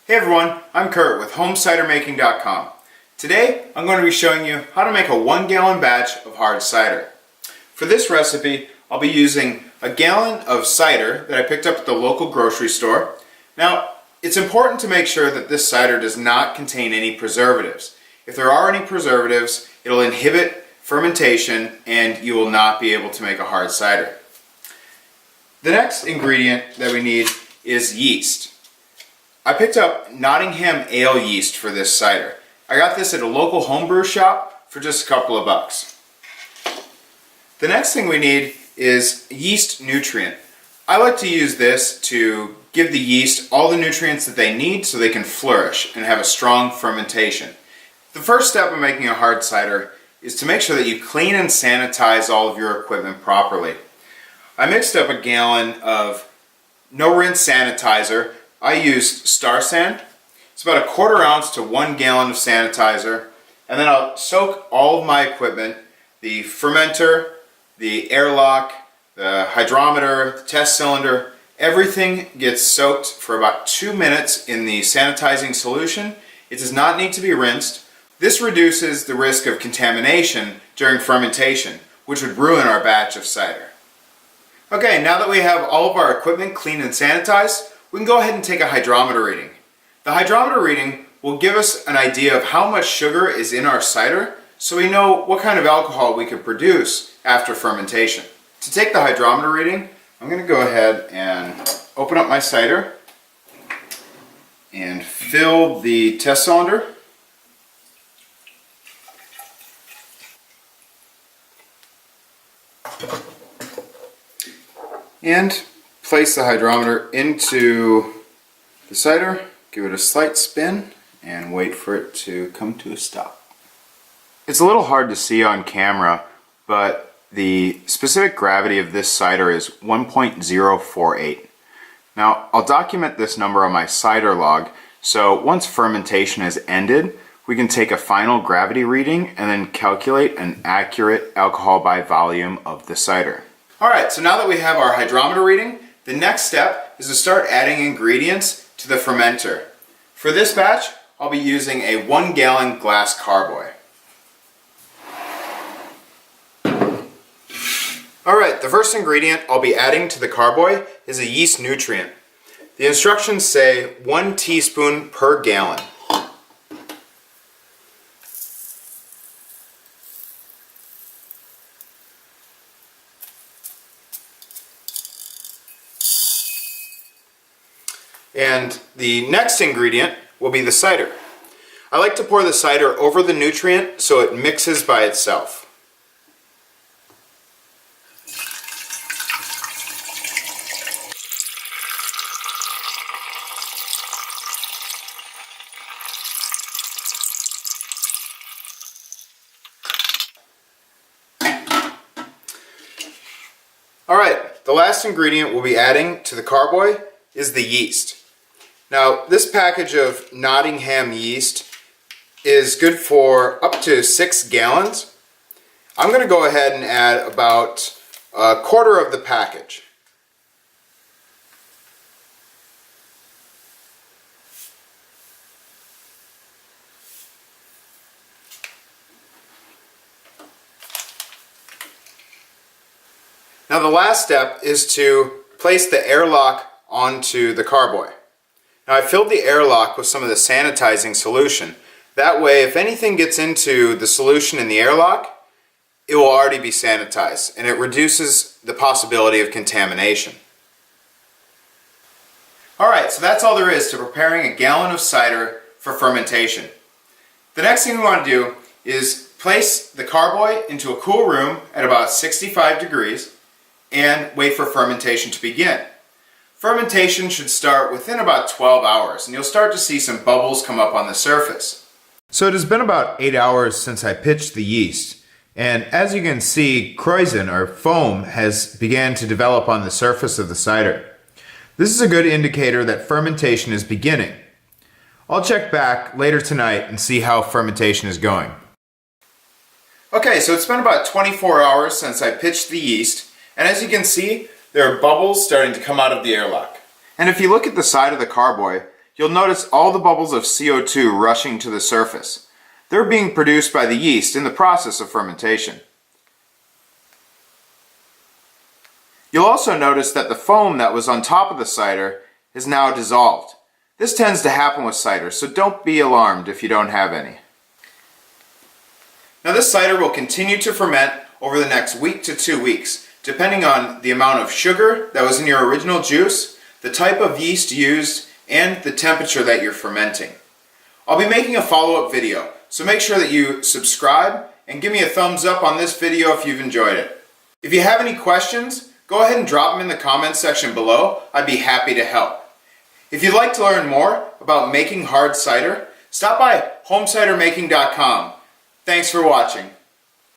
Hey everyone, I'm Kurt with HomeCiderMaking.com. Today I'm going to be showing you how to make a 1 gallon batch of hard cider. For this recipe I'll be using a gallon of cider that I picked up at the local grocery store. Now it's important to make sure that this cider does not contain any preservatives. If there are any preservatives, it'll inhibit fermentation and you will not be able to make a hard cider. The next ingredient that we need is yeast. I picked up Nottingham ale yeast for this cider. I got this at a local homebrew shop for just a couple of bucks. The next thing we need is yeast nutrient. I like to use this to give the yeast all the nutrients that they need so they can flourish and have a strong fermentation. The first step in making a hard cider is to make sure that you clean and sanitize all of your equipment properly. I mixed up a gallon of no-rinse sanitizer. I used Star San. It's about a 1/4 ounce to 1 gallon of sanitizer, and then I'll soak all of my equipment, the fermentor, the airlock, the hydrometer, the test cylinder. Everything gets soaked for about 2 minutes in the sanitizing solution. It does not need to be rinsed. This reduces the risk of contamination during fermentation, which would ruin our batch of cider. Okay, now that we have all of our equipment cleaned and sanitized, we can go ahead and take a hydrometer reading. The hydrometer reading will give us an idea of how much sugar is in our cider, so we know what kind of alcohol we could produce after fermentation. To take the hydrometer reading, I'm going to go ahead and open up my cider and fill the test cylinder. And place the hydrometer into the cider, give it a slight spin, and wait for it to come to a stop. It's a little hard to see on camera, but the specific gravity of this cider is 1.048. Now, I'll document this number on my cider log, so once fermentation has ended, we can take a final gravity reading and then calculate an accurate alcohol by volume of the cider. Alright, so now that we have our hydrometer reading, the next step is to start adding ingredients to the fermentor. For this batch, I'll be using a 1 gallon glass carboy. Alright, the first ingredient I'll be adding to the carboy is a yeast nutrient. The instructions say 1 teaspoon per gallon. And the next ingredient will be the cider. I like to pour the cider over the nutrient so it mixes by itself. Alright, the last ingredient we'll be adding to the carboy is the yeast. Now, this package of Nottingham yeast is good for up to 6 gallons. I'm going to go ahead and add about a 1/4 of the package. Now, the last step is to place the airlock onto the carboy. Now, I filled the airlock with some of the sanitizing solution. That way, if anything gets into the solution in the airlock, it will already be sanitized, and it reduces the possibility of contamination. Alright, so that's all there is to preparing a gallon of cider for fermentation. The next thing we want to do is place the carboy into a cool room at about 65 degrees and wait for fermentation to begin. Fermentation should start within about 12 hours, and you'll start to see some bubbles come up on the surface. So it has been about 8 hours since I pitched the yeast, and as you can see, kreuzen or foam has began to develop on the surface of the cider. This is a good indicator that fermentation is beginning. I'll check back later tonight and see how fermentation is going. Okay, so it's been about 24 hours since I pitched the yeast, and as you can see, there are bubbles starting to come out of the airlock. And if you look at the side of the carboy, you'll notice all the bubbles of CO2 rushing to the surface. They're being produced by the yeast in the process of fermentation. You'll also notice that the foam that was on top of the cider is now dissolved. This tends to happen with cider, so don't be alarmed if you don't have any. Now this cider will continue to ferment over the next week to 2 weeks, depending on the amount of sugar that was in your original juice, the type of yeast used, and the temperature that you're fermenting. I'll be making a follow-up video, so make sure that you subscribe and give me a thumbs up on this video if you've enjoyed it. If you have any questions, go ahead and drop them in the comments section below. I'd be happy to help. If you'd like to learn more about making hard cider, stop by homecidermaking.com. Thanks for watching.